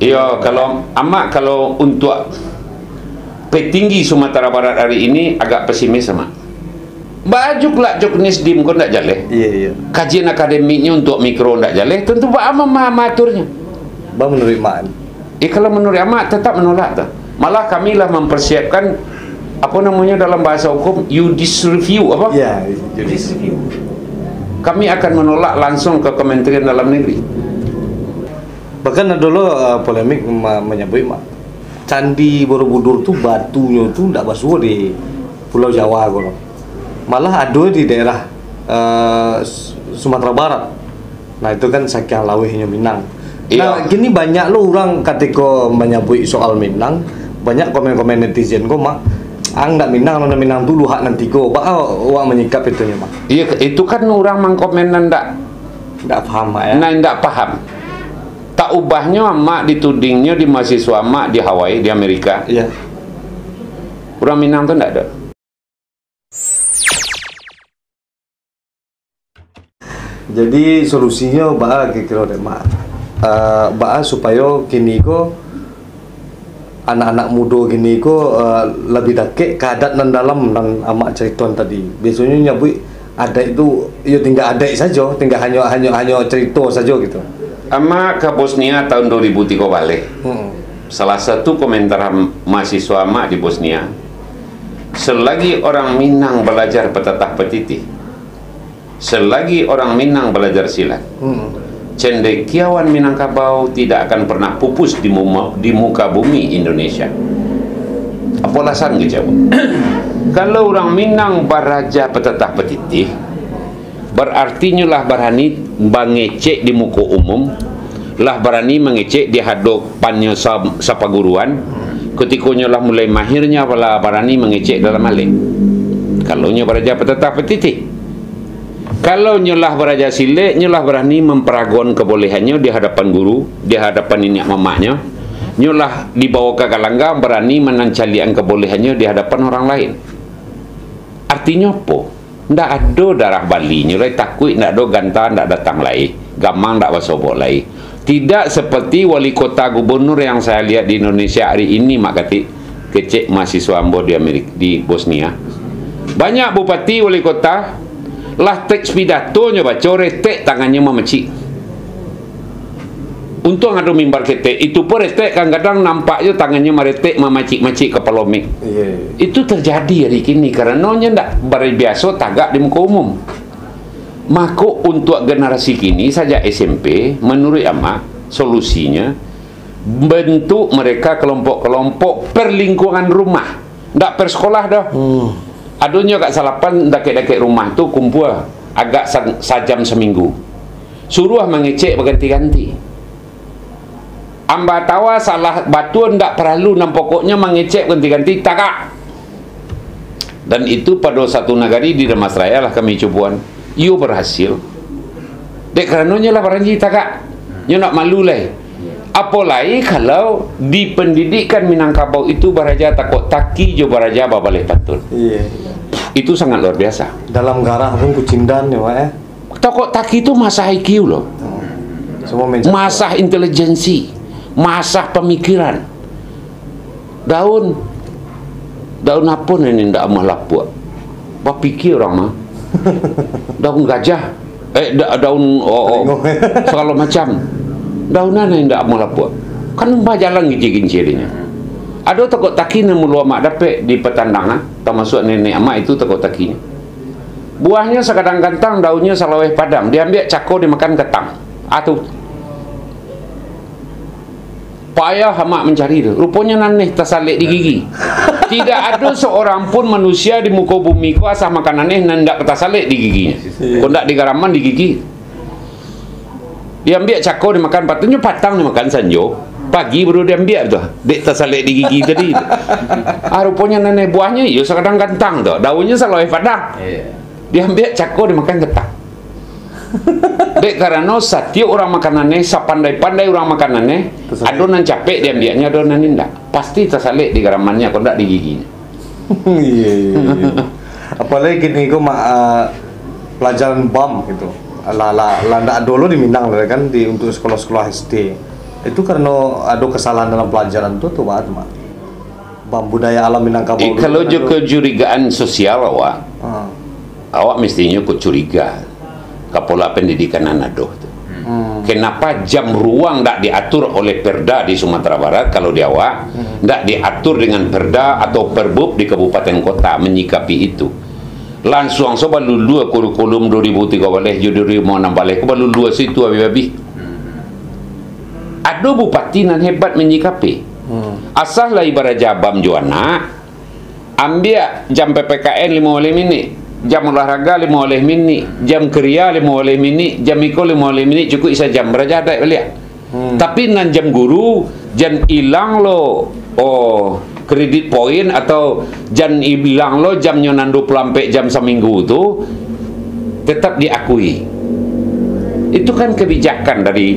Iya, kalau untuk petinggi Sumatera Barat hari ini agak pesimis sama. Baju kelak joknis dim kau ndak jale. Iya. Kajian akademiknya untuk mikro ndak jale, tentu Pak Ama maturnya. Bang menurut Mak. Kalau menurut Amat tetap menolak tuh. Malah kamilah mempersiapkan apa namanya dalam bahasa hukum judicial review apa? Iya, judicial review. Kami akan menolak langsung ke Kementerian Dalam Negeri. Bahkan ada dulu polemik menyebut Mak. Candi Borobudur tuh batunya tuh ndak basuh di Pulau Jawa kalau. Malah ada di daerah Sumatera Barat. Nah itu kan saking lawehnya Minang. Nah gini banyak lo orang ketika menyebut soal Minang, banyak komen-komen netizen kok Mak, ndak Minang, nona Minang dulu hak nanti kok, wak menyikap itunya Mak. Iya itu kan orang mengkomen ndak paham Mak ya. Nah ndak paham. Tak ubahnya Mak ditudingnya di mahasiswa Mak di Hawaii di Amerika. Iya. Orang Minang tuh ndak ada. Jadi solusinya kira-kira deh Mak, supaya kini ko anak-anak muda gini ko lebih dekat ke adat dan dalam dan amak cerita tadi. Biasanya nyebut adat itu ya tinggal adat saja, tinggal hanya cerita saja gitu. Amak ke Bosnia tahun 2003 balik. Salah satu komentar mahasiswa Amak di Bosnia, selagi orang Minang belajar petatah petiti, selagi orang Minang belajar silat, cendekiawan Minangkabau tidak akan pernah pupus di muka bumi Indonesia. Apa alasan ngejawab? Kalau orang Minang beraja petatah petiti, berarti lah berani mengecek di muka umum, lah berani mengecek di hadapannya sapaguruan, ketika lah mulai mahirnya lah berani mengecek dalam alik. Kalau nya beraja petatah petiti, kalau nyolah beraja silik, nyolah berani memperagon kebolehannya di hadapan guru, di hadapan nenek mamaknya, nyolah dibawa ke galangga berani menancalian kebolehannya di hadapan orang lain. Artinya apa? Ndak ada darah Bali, nyolai takut ndak ada ganta ndak datang lagi, gamang ndak basobok lagi. Tidak seperti wali kota gubernur yang saya lihat di Indonesia hari ini Mak Kati, kecek mahasiswa Ambo di Amerika, di Bosnia. Banyak bupati wali kota lah teks pidatonya baca retek tangannya memecik. Untung ada mimbar ketek, itu pun retek kadang-kadang nampaknya tangannya meretek memacik-macik kepala mik. Itu terjadi hari ini karena nya ndak biasa tagak di muka umum. Maka untuk generasi kini saja SMP, menurut Amak solusinya bentuk mereka kelompok-kelompok perlingkungan rumah, ndak per sekolah dah. Adunya kat salapan dakek-dakek rumah tu kumpul agak sajam seminggu. Suruh mengecek berganti-ganti. Amba tawa salah batu ndak perlu nam pokoknya mengecek ganti-ganti tagak. Dan itu pada satu negari di Damasraya lah kami cubuan. Yo berhasil. Dek karenanya lah baranji tagak. Nyo nak malu lah. Apalagi kalau di pendidikan Minangkabau itu baraja takut taki jo baraja babaleh patul. Itu sangat luar biasa. Dalam garah pun kucindan ya Mak ya. Takut taki itu masa IQ loh. Masa intelijensi, masa pemikiran. Daun apa ini ndak amah lapuk. Apa pikir orang mah? Daun gajah, daun segala macam. Daunan yang ndak amah lapuk. Kan jalan gincir-gincirnya. Ada takut taki nemu lu Amak dapat di petandangan, termasuk nenek Amak itu takut takinya. Buahnya sekadang kantang, daunnya salaweh padang. Diambil cako dimakan ketang. Atau payah Amak mencari itu. Rupanya naneh tersalik di gigi. Tidak ada seorang pun manusia di muka bumi ku asal makan naneh nandak tersalik di giginya. Kau ndak digaraman di gigi. Diambil cako dimakan patungnya patang dimakan sanjo. Pagi baru diambil tu. Dek tersalik di gigi tadi. Rupanya nenek buahnya ya sekadang kantang tu. Daunnya salaweh padang. Diambil cako dimakan ketang. Dek karena setiap orang makanannya, sepandai-pandai orang makanannya, adonan capek diambilnya, adonan indah. Pasti tersalik di garamannya, kalau tidak di giginya. Apalagi gini kok pelajaran BAM gitu. Ndak dulu di Minang kan untuk sekolah-sekolah SD. Itu karena ada kesalahan dalam pelajaran tuh Mak. Budaya alam Minangkabau. Kalau kecurigaan sosial awak, awak mestinya curiga Kepala Pendidikan Anado. Kenapa jam ruang tak diatur oleh Perda di Sumatera Barat kalau di awak tak diatur dengan Perda atau Perbub di kabupaten kota menyikapi itu. Langsung so balulua kurikulum 2003 boleh judul mau nambah ko balulua situ abi-abi. Ada bupati nan hebat menyikapi. Asal lah ibarat jabam juana ambil jam PPKN 50 minit, jam olahraga 50 minit, jam kerja 50 minit, jam iko 50 minit, cukup isa jam berajadah balik. Tapi nan jam guru jan hilang lo kredit poin atau jan hilang lo jam nyonan 24 jam seminggu tu tetap diakui. Itu kan kebijakan dari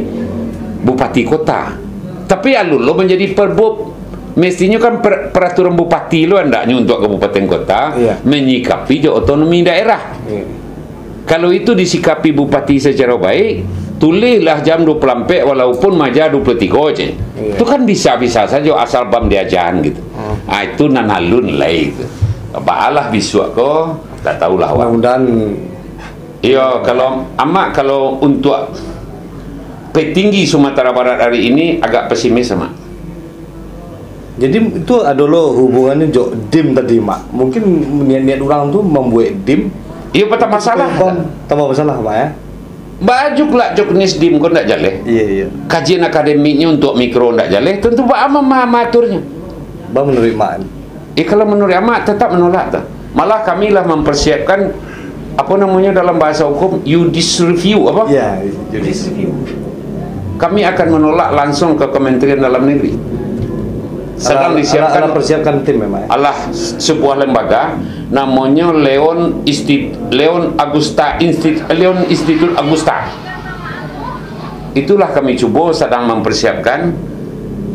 bupati kota. Tapi alun lo menjadi perbub, mestinya kan peraturan bupati lo hendaknya untuk kabupaten kota menyikapi otonomi daerah. Kalau itu disikapi bupati secara baik, tulislah jam 24 walaupun maja 23 aja. Itu kan bisa-bisa saja asal bam diajaran gitu. Itu nan alun lah itu. Baalah biswa ko, tak tahulah. Mudah-mudahan. Iya, kalau untuk petinggi Sumatera Barat hari ini agak pesimis sama. Jadi itu adalah hubungannya dim tadi Mak. Mungkin niat-niat orang tuh membuat dim. Iya, tak masalah. Tambah masalah Mak ya. Baju kelak joknis dim kau ndak jaleh. Iya. Kajian akademiknya untuk mikro ndak jaleh, tentu Pak maturnya. Bang menurut Mak. Kalau menurut Mak tetap menolak tak. Malah kamilah mempersiapkan apa namanya dalam bahasa hukum judis review apa? Ya, judis review. Kami akan menolak langsung ke Kementerian Dalam Negeri. Sedang disiapkan persiapkan tim memang. Allah sebuah lembaga namanya Leon Institute Augusta. Itulah kami coba sedang mempersiapkan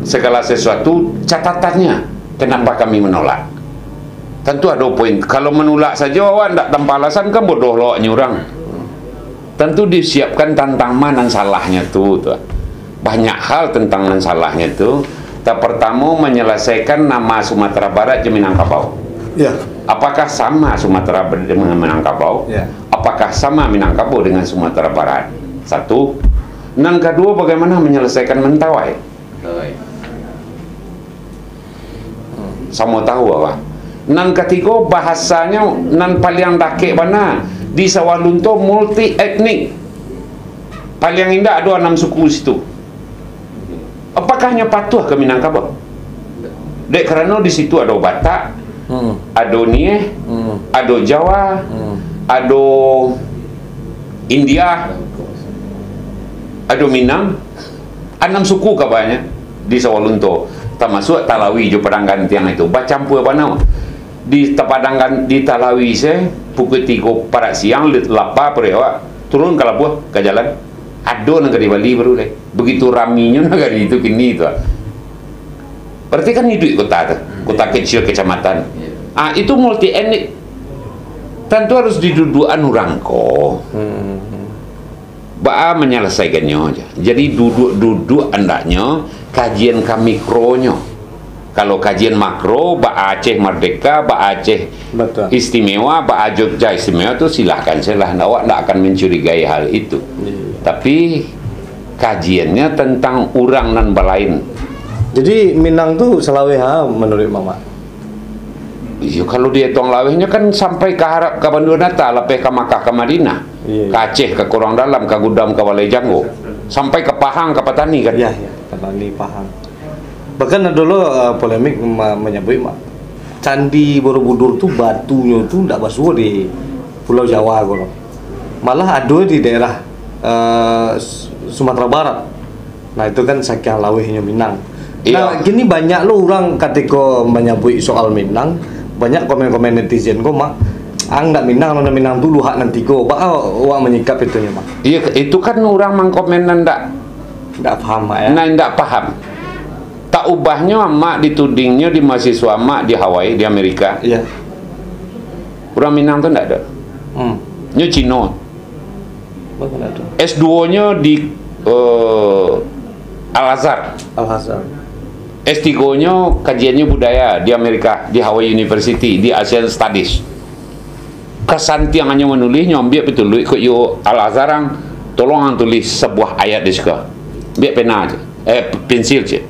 segala sesuatu catatannya. Kenapa kami menolak? Tentu ada poin. Kalau menolak saja awak tidak tanpa alasan kan bodoh lo nyurang. Tentu disiapkan tentang mana salahnya tuh. Banyak hal tentang salahnya itu. Pertama menyelesaikan nama Sumatera Barat je Minangkabau. Ya. Apakah sama Sumatera Barat dengan Minangkabau? Ya. Apakah sama Minangkabau dengan Sumatera Barat? Satu. Dan kedua, bagaimana menyelesaikan Mentawai? Sama tahu apa? Dan ketiga, bahasanya nan paling dakik mana di Sawalunto multi etnik. Paling indah ada 6 suku situ. Apakahnya patuh ke Minangkabau? Dek kerana di situ ada Batak, ada Nieh, ada Jawa, ada India, ada Minang, 6 suku kabarnya di Sawalunto. Termasuk Talawi jo Padang Gantiang itu. Bacampur apa nama? Di Talawi saya pukul 3 pada siang lapar perewak turun ke Labuh ke jalan. Ada negara di Bali baru deh. Begitu raminya negara itu kini itu. Berarti kan hidup kota tu, kota kecil kecamatan. Itu multi etnik. Tentu harus didudukan orang ko. Ba menyelesaikannya aja. Jadi duduk andaknya kajian mikronya. Kalau kajian makro, Ba Aceh Merdeka, Ba Aceh Istimewa, Ba Jogja Istimewa itu silahkan lah. Awak tidak akan mencurigai hal itu. Tapi kajiannya tentang orang nan balain. Jadi Minang tuh selawe menurut Mama. Iya, kalau dia tong lawehnya kan sampai ke Arab, ke Bandar Nata, lepas ke Makkah, ke Madinah, ke Aceh, ke Kurang Dalam, ke Gudam, ke Walai Janggo, sampai ke Pahang, ke Patani kan? Iya, Patani, Pahang. Bahkan dulu polemik menyebut Candi Borobudur tuh batunya tuh tidak basuh di Pulau Jawa gitu. Malah ada di daerah Sumatera Barat. Nah itu kan saking lawehnya Minang. Nah gini banyak lo orang ketika menyebut soal Minang, banyak komen-komen netizen kok mak ndak Minang dulu hak nanti kok wak menyikap itunya mak. Iya itu kan orang mengkomen ndak paham ya. Nah ndak paham. Tak ubahnya mak ditudingnya di mahasiswa mak di Hawaii di Amerika. Iya. Orang Minang tuh ndak ada. Nya Cino. S2-nya di Al-Azhar. Al-Azhar. S3-nya kajiannya budaya di Amerika, di Hawaii University, di Asian Studies. Kesantiangannya menulis nyambiak betul ikut yo Al-Azhar tolong tulis sebuah ayat di sekolah. Biar pena aja. Pensil je.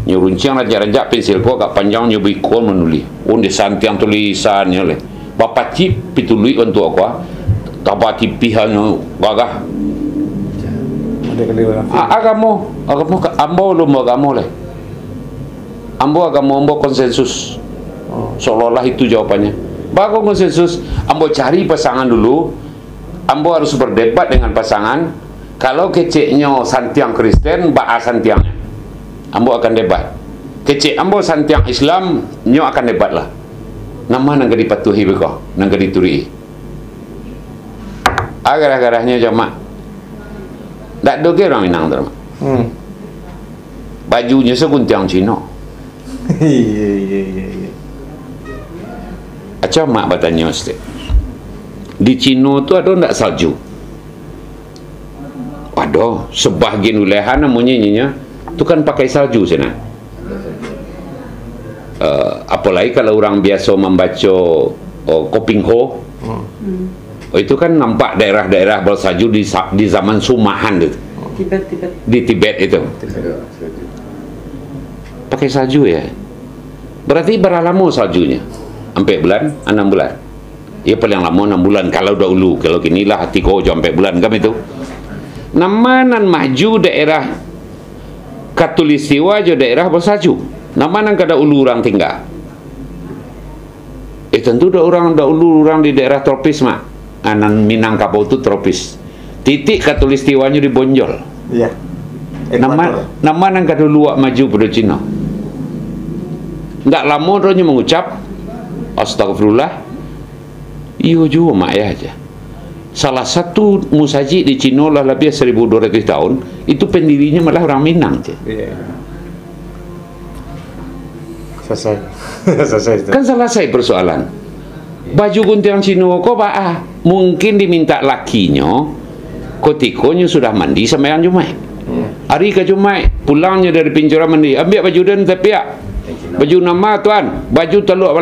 Nyuruncang raja-raja pensil ko agak panjang nyobi kon menulis. Unde santiang tulisannya le. Bapak cip pitului untuk aku. Tapa tipihannya gagah. Agamo ambo lu mau agamo le. Ambo ambo konsensus. Seolah-olah itu jawabannya. Bagus konsensus. Ambo cari pasangan dulu. Ambo harus berdebat dengan pasangan. Kalau keceknya santiang Kristen, ba'a santiangnya. Ambo akan debat. Kecek ambo santiang Islam, nyo akan debat lah. Nama nang dipatuhi beko, nang dituri. Agar-agarahnya jamaah. Tak doge orang Minang tu. Bajunya seguntiang Cina. Iya. Acah mak bertanya Ustaz. Di Cina tu ada tak salju? Ada. Sebahagian wilayah namanya tu kan pakai salju sana. Apalagi kalau orang biasa membaca Kopingho. Itu kan nampak daerah-daerah bersalju di zaman Sumahan itu. Di Tibet itu. Pakai salju ya. Berarti berapa lama saljunya? Sampai bulan? 6 bulan. Ya paling lama 6 bulan kalau dahulu. Kalau kini lah 3 jam sampai bulan kan itu. Namanan maju daerah Katulistiwa je daerah bersalju. Namanan kada ulu orang tinggal. Tentu dah ulu orang di daerah tropis mak. Anan Minangkabau itu tropis. Titik Katulistiwanya di Bonjol. Iya. Nama nang kada luak maju pada Cina. Ndak lama dia mengucap astagfirullah. Iyo juga mak ya aja. Salah satu musajid di Cina lah lebih 1200 tahun, itu pendirinya malah orang Minang je. Iya. Selesai. Kan selesai persoalan. Baju guntiang Cina kok baah. Mungkin diminta lakinya kotikonya sudah mandi sembahyang Jumat. Hari ke Jumat pulangnya dari pinjara mandi, ambil baju dan tepiak. Baju nama tuan, baju teluk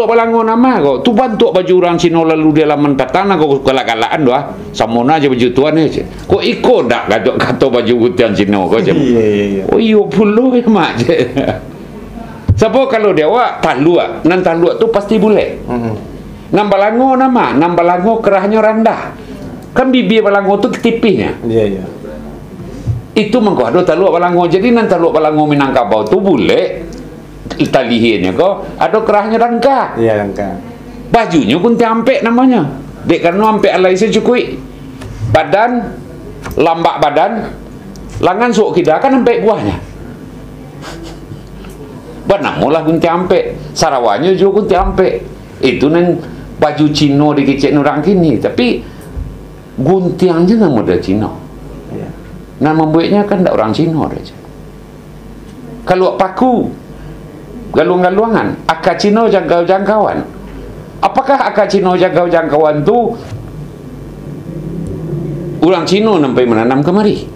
Balango nama kau. Tu bantu baju orang Cina lalu dia laman patana kau galak-galakan doa. Samona aja baju tuan aja. Kau ikut dak kata baju guntiang Cina kau je. Iya. Oh iyo puluh mak je. Siapa kalau dia wak talua, nan talua tu pasti boleh. Nam Balango nama, nam Balango kerahnya rendah. Kan bibir Balango tu tipihnya. Iya. Itu mengko talua Balango. Jadi nan talua Balango Minangkabau tu boleh talihinnya kau ada kerahnya rangka. Iya rangka. Bajunya pun tiampek namanya. Dek karena ampek alai secukui. Badan lambak badan, langan sok kita kan ampek buahnya. Banamulah gunti ampek, Sarawaknya juga gunti ampek. Itu nang baju Cina dikecek orang kini, tapi guntiangnya nama dah Cina. Iya. Nama buatnya kan tak orang Cina aja. Kalau paku galung-galungan, akak Cina jangkau-jangkauan. Apakah akak Cina jangkau-jangkauan tu orang Cina sampai menanam kemari?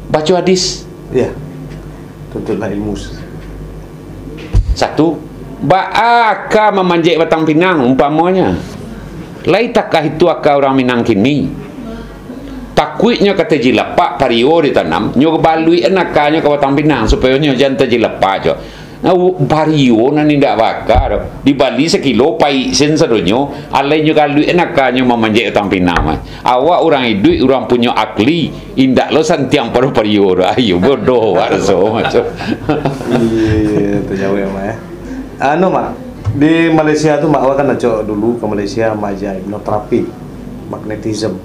Baca hadis. Iya. Tuntutlah ilmu. Satu, ba'aka memanjat batang pinang umpamanya. Laitakkah itu akak orang Minang kini? Takuitnya kata jilapak pario ditanam, nyo balui anakanya ke batang pinang supaya nyo jangan terjilapak jo. Nah, pario nan indak bakar di Bali sekilo pai sen sadonyo, alai nyo kalui anakanya memanjat batang pinang. Awak orang hidup orang punya akli, indak lo santiang pario. Ayo bodoh warso macam. Iya, itu jauh ya mak ya. Anu mak, di Malaysia tuh mak awak kan ajak dulu ke Malaysia maja hipnoterapi, magnetism.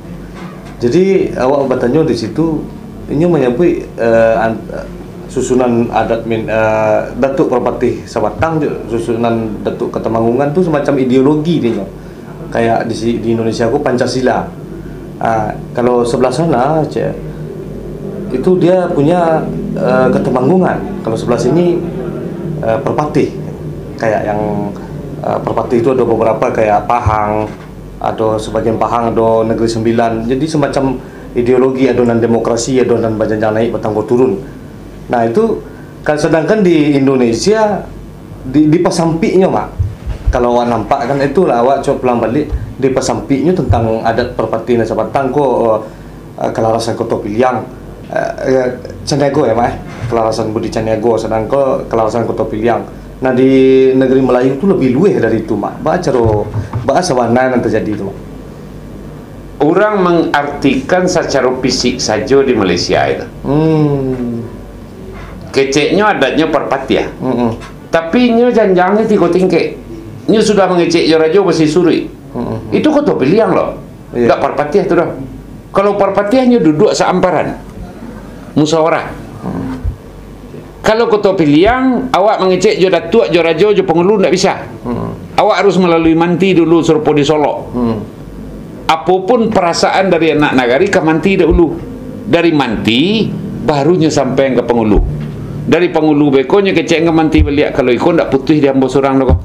Jadi awak bertanya di situ, ini menyebut susunan adat Datuk Perpatih Sabatang, susunan Datuk Ketemanggungan tuh semacam ideologi dia. Kayak di Indonesia aku Pancasila. Kalau sebelah sana aja itu dia punya Ketemanggungan. Kalau sebelah sini Perpatih. Kayak yang Perpatih itu ada beberapa kayak Pahang, ada sebagian Pahang, ada Negeri Sembilan. Jadi semacam ideologi adonan demokrasi, adonan Bajang naik Batangor turun. Nah itu kan, sedangkan di Indonesia di pasampiknya mak, kalau awak nampak kan itulah awak coba pulang balik di pasampiknya tentang adat perpati Nasa Batang ko kelarasan Koto Piliang Caniago ya mak, kelarasan Budi Caniago, sedangkan kelarasan Koto Piliang. Nah di negeri Melayu itu lebih luweh dari itu mak. Bahasa warna yang terjadi itu mak. Orang mengartikan secara fisik saja di Malaysia itu. Keceknya adatnya perpatia. Tapi nyo janjangnya tiga tingkek. Nyo sudah mengecek Jorajo besi suri. Itu Koto Piliang loh. Enggak perpatia itu dah. Kalau perpatia nyo duduk seamparan. Musyawarah. Kalau Koto Piliang awak mengecek Jo Datuk, Jo Rajo, Jo Pengulu enggak bisa. Awak harus melalui manti dulu Surpo di Solo. Apapun perasaan dari anak nagari ke manti dahulu. Dari manti barunya sampai ke Pengulu. Dari Pengulu bekonya kecek ke manti beliak. Kalau ikut ndak putih dia ambo surang loh.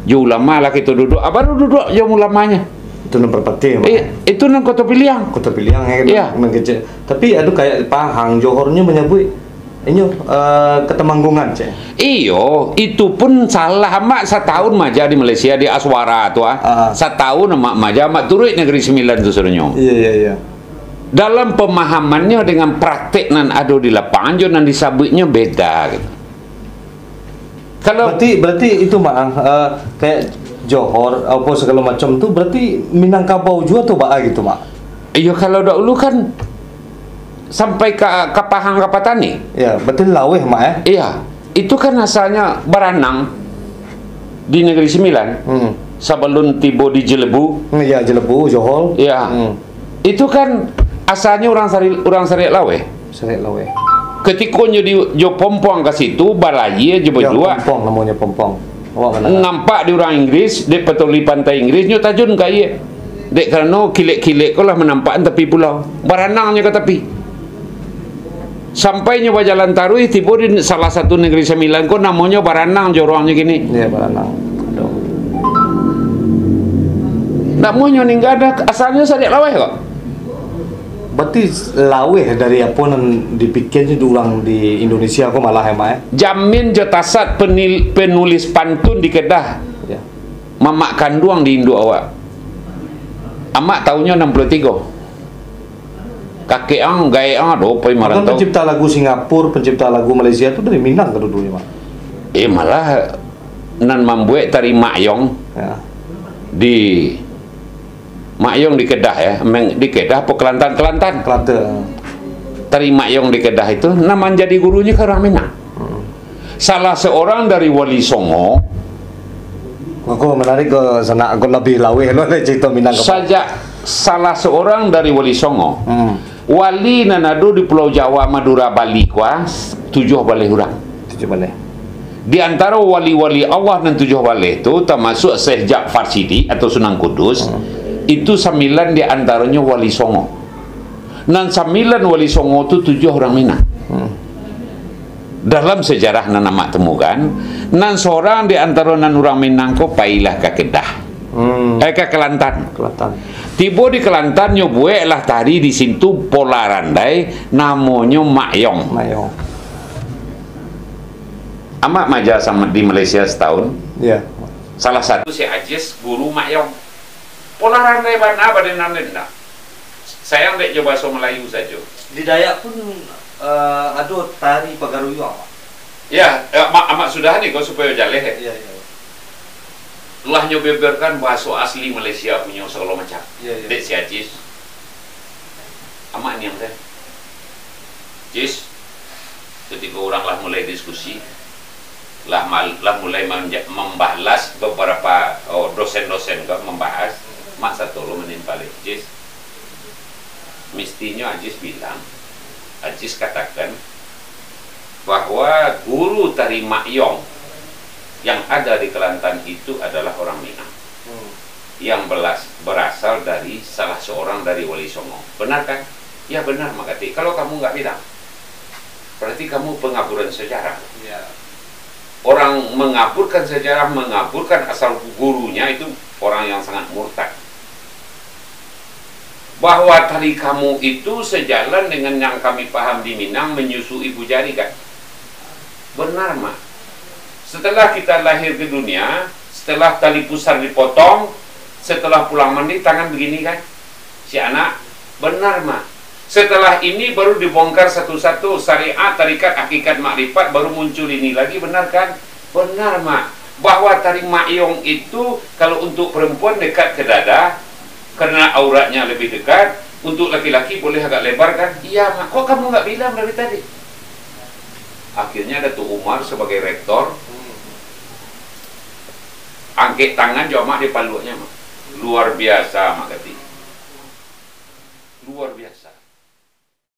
Jo ulama lah kita duduk. Baru duduk jo ulamanya. Itu nan perpati itu nan Koto Piliang. Koto Piliang ya mengecek. Tapi aduh kayak Pahang Johornya menyebut ini ketemanggungan cek. Iyo, itu pun salah mak setahun maja di Malaysia di Aswara tu setahun mak maja mak turut Negeri Sembilan tu sebenarnya. Iya. Dalam pemahamannya dengan praktek nan ada di lapangan jo nan disabutnya beda gitu. Kalau berarti itu mak kayak Johor apa segala macam tu berarti Minangkabau juga tuh mak gitu mak. Iya kalau dahulu kan sampai ke Pahang ke Patani. Ya, betul laweh mak Iya, itu kan asalnya Baranang di Negeri Sembilan. Sebelum tiba di Jelebu. Iya, Jelebu, Johor. Iya. Itu kan asalnya orang Sariak Laweh. Sariak Laweh. Ketika jo Pompong ke situ, balai je berdua. Pompong namanya Pompong. Nampak di orang Inggris, di petoli pantai Inggris nyo tajun kaya. Dek kerana kilek-kilek ko lah menampak tepi pulau. Baranangnya ke tepi. Sampai nyoba jalan Tarui tiba di salah satu Negeri Sembilan ko namanya Baranang jorongnya gini. Iya Baranang. Aduh. Namanya nih nggak ada asalnya Sariak Laweh kok. Berarti laweh dari apa yang dipikirnya orang di Indonesia kok malah emak Jamin Jotasat penulis pantun di Kedah. Ya. Mamak Kanduang di Indo awak. Amak tahunnya 63. Kakek ang gaya ang aduh pai marantau. Pencipta lagu Singapura, pencipta lagu Malaysia itu dari Minang ke dulunya, Mak. Malah nan membuat tari Makyong Ya. di Makyong di Kedah ya. Di Kedah apa Kelantan? Kelantan. Tari Makyong di Kedah itu nama jadi gurunya ke orang Minang. Salah seorang dari Wali Songo. Aku menarik ke sana, aku lebih laweh lo cerita Minang. Saja salah seorang dari Wali Songo. Wali nanado di Pulau Jawa, Madura, Bali kuas 7 balai orang. 7 balai. Di antara wali-wali Allah dan 7 balai itu termasuk Syekh Ja'far Sidi atau Sunan Kudus. Itu 9 di antaranya Wali Songo. Dan 9 Wali Songo itu 7 orang Minang. Dalam sejarah nan nama temukan, nan seorang di antara nan orang Minang ko pailah ke Kedah. Ke Kelantan. Tiba di Kelantan nyobuek lah tadi di situ pola randai namanya Makyong. Amak maja sama di Malaysia setahun. Iya. Salah satu si Ajis guru Makyong. Pola randai mana pada nanda. Saya ndak coba bahasa Melayu saja. Di Dayak pun ada tari Pagaruyung. Ya, amak sudah nih kau supaya jaleh. Iya. Lah nyobeberkan bahasa asli Malaysia punya segala macam. Iya. Dek si Ajis. Amak ni yang saya. Jis, ketika orang lah mulai diskusi, lah mulai membahas beberapa dosen-dosen kok membahas, mak satu lo menimpali Jis. Mestinya Ajis bilang, Ajis katakan bahwa guru tari Makyong yang ada di Kelantan itu adalah orang Minang yang berasal dari salah seorang dari Wali Songo. Benar kan? Ya benar Makati. Kalau kamu nggak bilang, berarti kamu pengaburan sejarah. Ya. Orang mengaburkan sejarah, mengaburkan asal gurunya itu orang yang sangat murtad. bahwa tari kamu itu sejalan dengan yang kami paham di Minang, menyusui ibu jari kan? Benar, Mak. Setelah kita lahir ke dunia, setelah tali pusar dipotong, setelah pulang mandi tangan begini kan? Si anak, benar, Mak. Setelah ini baru dibongkar satu-satu syariat, tarikat, hakikat, makrifat, baru muncul ini lagi, benar kan? Benar, Mak. Bahwa tari makyong itu kalau untuk perempuan dekat ke dada karena auratnya lebih dekat, untuk laki-laki boleh agak lebar kan? Iya, Mak. Kok kamu nggak bilang dari tadi? Akhirnya Datuk Umar sebagai rektor angkat tangan jawab Mak di palunya, Mak. Luar biasa, Mak kata. Luar biasa.